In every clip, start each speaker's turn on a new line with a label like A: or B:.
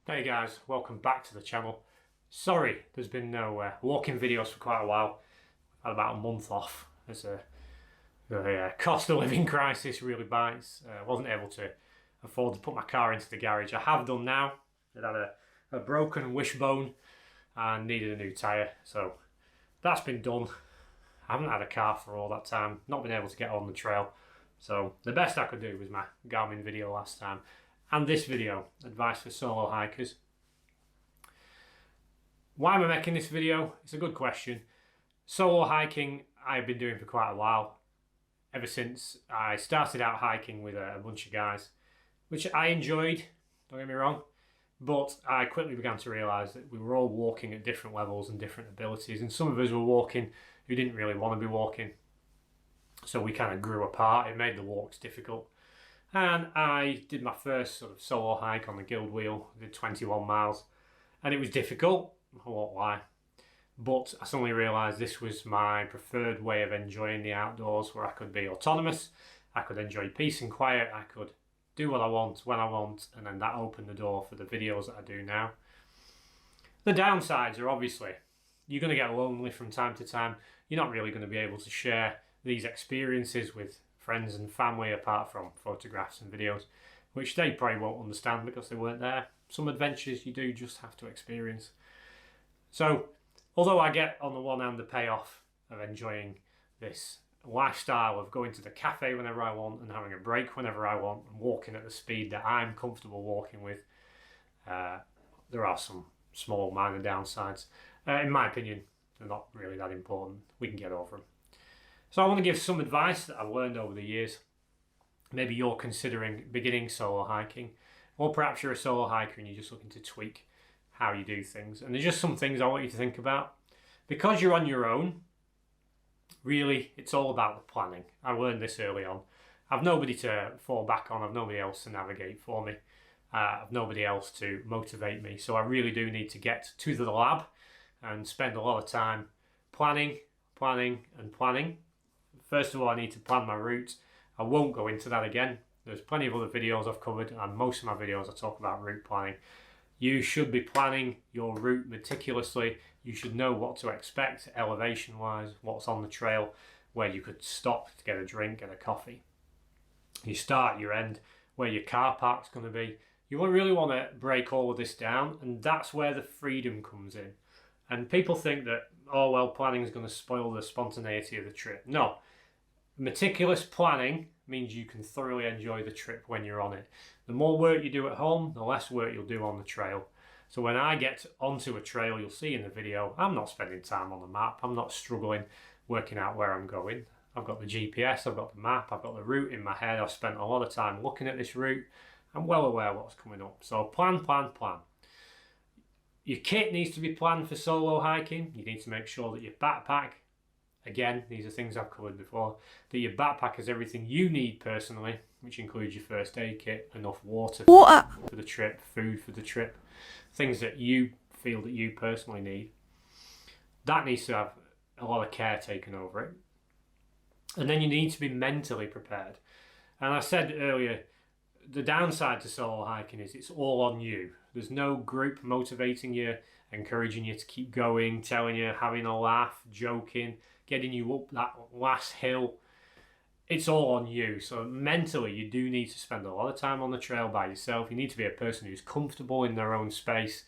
A: Hey guys, welcome back to the channel. Sorry, there's been no walking videos for quite a while. I've had about a month off as the cost of living crisis really bites. I wasn't able to afford to put my car into the garage. I have done now. It had a broken wishbone and needed a new tyre, so that's been done. I haven't had a car for all that time, not been able to get on the trail. So the best I could do was my Garmin video last time. And this video, advice for solo hikers. Why am I making this video? It's a good question. Solo hiking I've been doing for quite a while. Ever since I started out hiking with a bunch of guys, which I enjoyed, don't get me wrong. But I quickly began to realise that we were all walking at different levels and different abilities. And some of us were walking who didn't really want to be walking. So we kind of grew apart. It made the walks difficult. And I did my first sort of solo hike on the Guild Wheel. I did 21 miles and it was difficult, I won't lie, but I suddenly realised this was my preferred way of enjoying the outdoors, where I could be autonomous, I could enjoy peace and quiet, I could do what I want when I want, and then that opened the door for the videos that I do now. The downsides are obviously you're going to get lonely from time to time. You're not really going to be able to share these experiences with friends and family apart from photographs and videos, which they probably won't understand because they weren't there. Some adventures you do just have to experience. So although I get on the one hand the payoff of enjoying this lifestyle of going to the cafe whenever I want and having a break whenever I want and walking at the speed that I'm comfortable walking with, there are some small minor downsides. In my opinion, they're not really that important. We can get over them. So I want to give some advice that I've learned over the years. Maybe you're considering beginning solo hiking, or perhaps you're a solo hiker and you're just looking to tweak how you do things. And there's just some things I want you to think about. Because you're on your own, really, it's all about the planning. I learned this early on. I've nobody to fall back on. I've nobody else to navigate for me. I've nobody else to motivate me. So I really do need to get to the lab and spend a lot of time planning. First of all, I need to plan my route. I won't go into that again. There's plenty of other videos I've covered, and most of my videos I talk about route planning. You should be planning your route meticulously. You should know what to expect elevation-wise, what's on the trail, where you could stop to get a drink and a coffee. You start your end, where your car park's going to be. You really want to break all of this down, and that's where the freedom comes in. And people think that, oh well, planning is going to spoil the spontaneity of the trip. No. Meticulous planning means you can thoroughly enjoy the trip when you're on it. The more work you do at home, the less work you'll do on the trail. So when I get onto a trail, you'll see in the video, I'm not spending time on the map. I'm not struggling working out where I'm going. I've got the GPS, I've got the map, I've got the route in my head. I've spent a lot of time looking at this route. I'm well aware of what's coming up. So plan. Your kit needs to be planned for solo hiking. You need to make sure that your backpack, again, these are things I've covered before, that your backpack has everything you need personally, which includes your first aid kit, enough water for the trip, food for the trip, things that you feel that you personally need. That needs to have a lot of care taken over it. And then you need to be mentally prepared. And I said earlier, the downside to solo hiking is it's all on you. There's no group motivating you, encouraging you to keep going, telling you, having a laugh, joking, getting you up that last hill. It's all on you. So mentally, you do need to spend a lot of time on the trail by yourself. You need to be a person who's comfortable in their own space.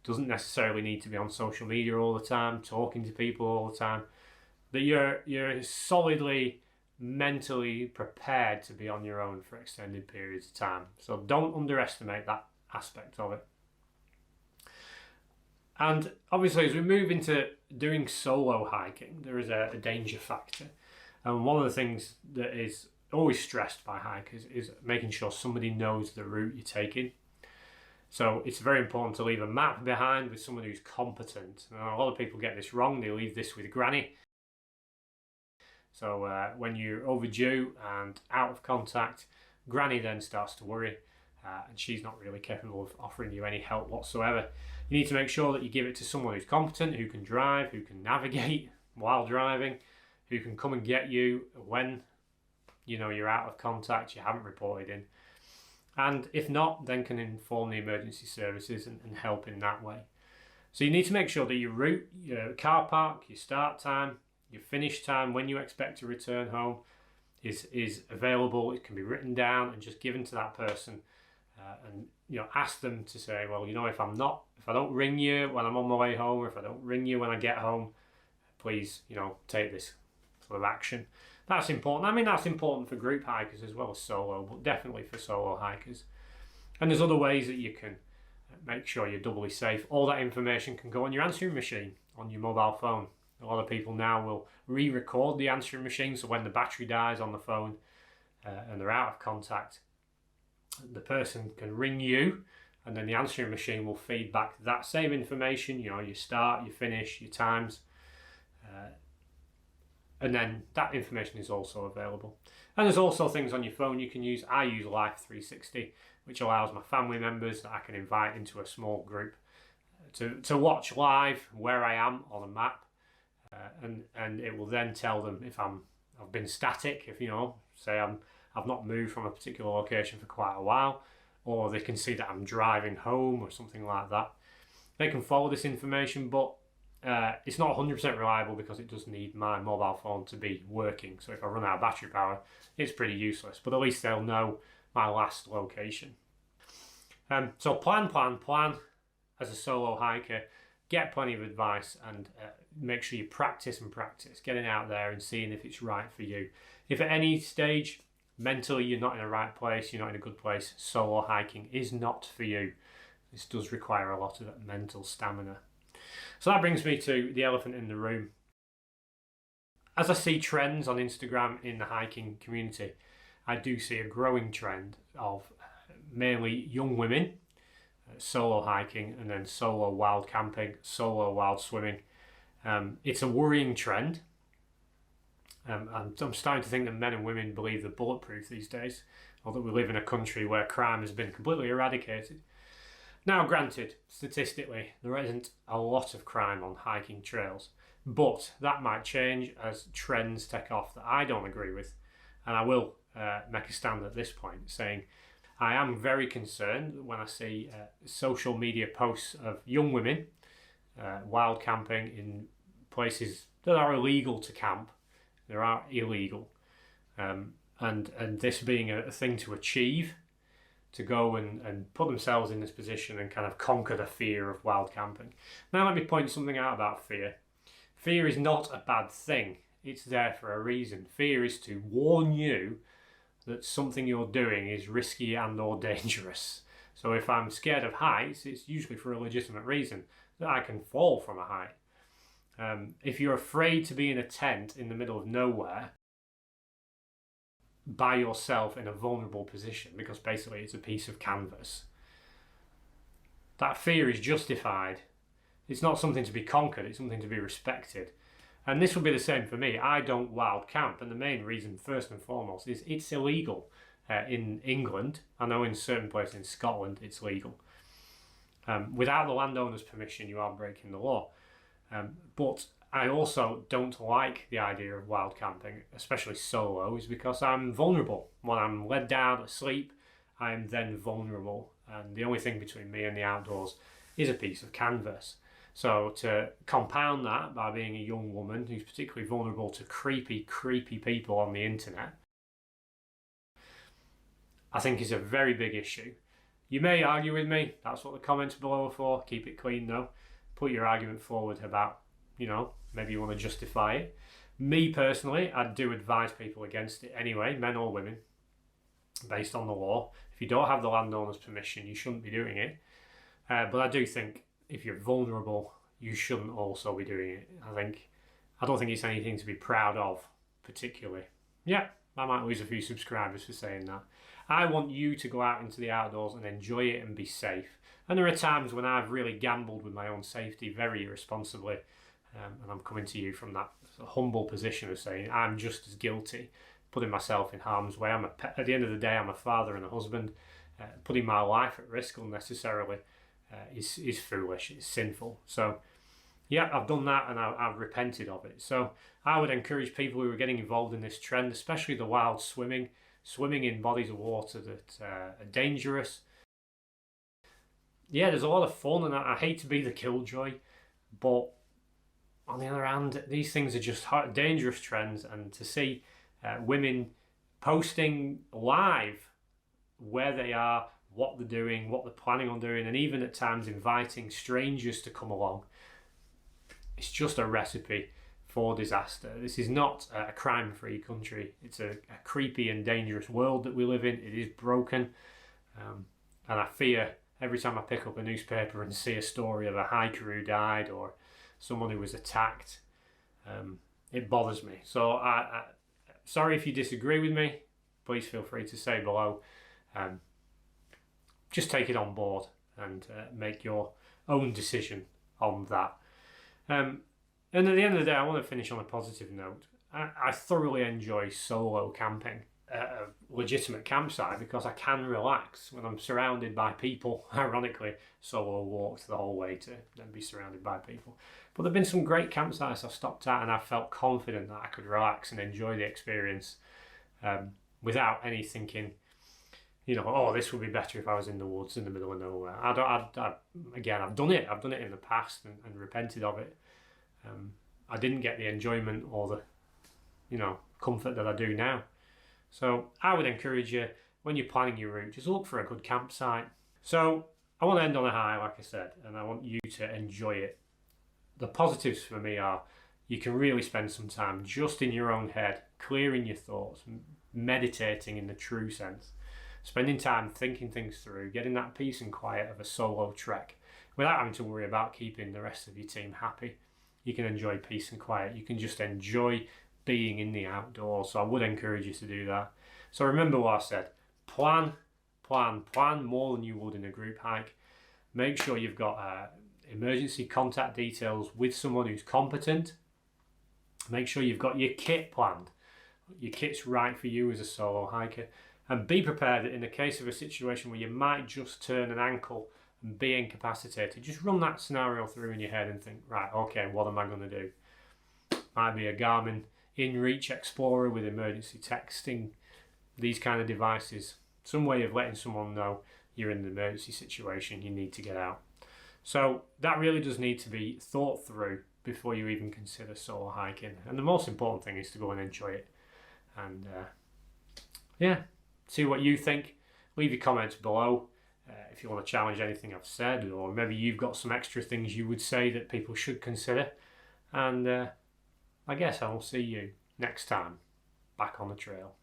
A: Doesn't necessarily need to be on social media all the time, talking to people all the time. That you're solidly mentally prepared to be on your own for extended periods of time. So don't underestimate that aspect of it. And obviously, as we move into doing solo hiking, there is a danger factor. And one of the things that is always stressed by hikers is making sure somebody knows the route you're taking. So it's very important to leave a map behind with someone who's competent. And a lot of people get this wrong. They leave this with Granny. So when you're overdue and out of contact, Granny then starts to worry, and she's not really capable of offering you any help whatsoever. You need to make sure that you give it to someone who's competent, who can drive, who can navigate while driving, who can come and get you when you're out of contact, you haven't reported in. And if not, then can inform the emergency services and help in that way. So you need to make sure that your route, your car park, your start time, your finish time, when you expect to return home, is available. It can be written down and just given to that person, and ask them to say, well, if I don't ring you when I'm on my way home, or if I don't ring you when I get home, please, take this sort of action. That's important. I mean, that's important for group hikers as well as solo, but definitely for solo hikers. And there's other ways that you can make sure you're doubly safe. All that information can go on your answering machine on your mobile phone. A lot of people now will re-record the answering machine, so when the battery dies on the phone and they're out of contact, the person can ring you, and then the answering machine will feed back that same information, your start, your finish, your times, and then that information is also available. And there's also things on your phone you can use. I use Life 360, which allows my family members that I can invite into a small group to watch live where I am on a map, and it will then tell them if I've been static, if say I've not moved from a particular location for quite a while, or they can see that I'm driving home or something like that. They can follow this information, but it's not 100% reliable because it does need my mobile phone to be working. So if I run out of battery power, it's pretty useless, but at least they'll know my last location. So plan as a solo hiker. Get plenty of advice, and make sure you practice getting out there and seeing if it's right for you. If at any stage mentally you're not in the right place, you're not in a good place, solo hiking is not for you. This does require a lot of mental stamina. So that brings me to the elephant in the room. As I see trends on Instagram in the hiking community, I do see a growing trend of mainly young women solo hiking, and then solo wild camping, solo wild swimming. It's a worrying trend. I'm starting to think that men and women believe they're bulletproof these days, or that we live in a country where crime has been completely eradicated. Now, granted, statistically, there isn't a lot of crime on hiking trails, but that might change as trends take off that I don't agree with. And I will make a stand at this point, saying I am very concerned when I see social media posts of young women wild camping in places that are illegal to camp. They are illegal. And this being a thing to achieve, to go and put themselves in this position and kind of conquer the fear of wild camping. Now let me point something out about fear. Fear is not a bad thing. It's there for a reason. Fear is to warn you that something you're doing is risky and or dangerous. So if I'm scared of heights, it's usually for a legitimate reason, that I can fall from a height. If you're afraid to be in a tent in the middle of nowhere by yourself in a vulnerable position, because basically it's a piece of canvas, that fear is justified. It's not something to be conquered, it's something to be respected. And this will be the same for me. I don't wild camp, and the main reason, first and foremost, is it's illegal in England. I know in certain places in Scotland it's legal. Without the landowner's permission, you are breaking the law. But I also don't like the idea of wild camping, especially solo, is because I'm vulnerable. When I'm led down asleep, I am then vulnerable. And the only thing between me and the outdoors is a piece of canvas. So to compound that by being a young woman who's particularly vulnerable to creepy people on the internet, I think is a very big issue. You may argue with me, that's what the comments below are for. Keep it clean though. Put your argument forward about, maybe you want to justify it. Me personally, I do advise people against it anyway, men or women, based on the law. If you don't have the landowner's permission, you shouldn't be doing it. But I do think if you're vulnerable, you shouldn't also be doing it. I don't think it's anything to be proud of, particularly. Yeah, I might lose a few subscribers for saying that. I want you to go out into the outdoors and enjoy it and be safe. And there are times when I've really gambled with my own safety very irresponsibly, and I'm coming to you from that humble position of saying I'm just as guilty, putting myself in harm's way. At the end of the day, I'm a father and a husband. Putting my life at risk unnecessarily is foolish, it's sinful. So yeah, I've done that and I've repented of it. So I would encourage people who are getting involved in this trend, especially the wild swimming, swimming in bodies of water that are dangerous. Yeah, there's a lot of fun, and I hate to be the killjoy, but on the other hand, these things are just dangerous trends, and to see women posting live where they are, what they're doing, what they're planning on doing, and even at times inviting strangers to come along, it's just a recipe for disaster. This is not a crime-free country. It's a creepy and dangerous world that we live in. It is broken, and I fear every time I pick up a newspaper and see a story of a hiker who died or someone who was attacked, it bothers me. So I sorry if you disagree with me. Please feel free to say below. Just take it on board and make your own decision on that. And at the end of the day, I want to finish on a positive note. I thoroughly enjoy solo camping at a legitimate campsite because I can relax when I'm surrounded by people. Ironically, solo walked the whole way to then be surrounded by people. But there have been some great campsites I've stopped at, and I felt confident that I could relax and enjoy the experience without any thinking, you know, oh, this would be better if I was in the woods in the middle of nowhere. Again, I've done it. I've done it in the past and repented of it. I didn't get the enjoyment or the, you know, comfort that I do now. So I would encourage you, when you're planning your route, just look for a good campsite. So I want to end on a high, like I said, and I want you to enjoy it. The positives for me are you can really spend some time just in your own head, clearing your thoughts, meditating in the true sense, spending time thinking things through, getting that peace and quiet of a solo trek without having to worry about keeping the rest of your team happy. You can enjoy peace and quiet. You can just enjoy being in the outdoors. So I would encourage you to do that. So remember what I said. Plan more than you would in a group hike. Make sure you've got emergency contact details with someone who's competent. Make sure you've got your kit planned. Your kit's right for you as a solo hiker. And be prepared that in the case of a situation where you might just turn an ankle and be incapacitated, just run that scenario through in your head and think, right, okay, what am I going to do? Might be a Garmin InReach Explorer with emergency texting, these kind of devices. Some way of letting someone know you're in an emergency situation, you need to get out. So that really does need to be thought through before you even consider solo hiking. And the most important thing is to go and enjoy it. And yeah, see what you think. Leave your comments below if you want to challenge anything I've said, or maybe you've got some extra things you would say that people should consider. And I guess I will see you next time back on the trail.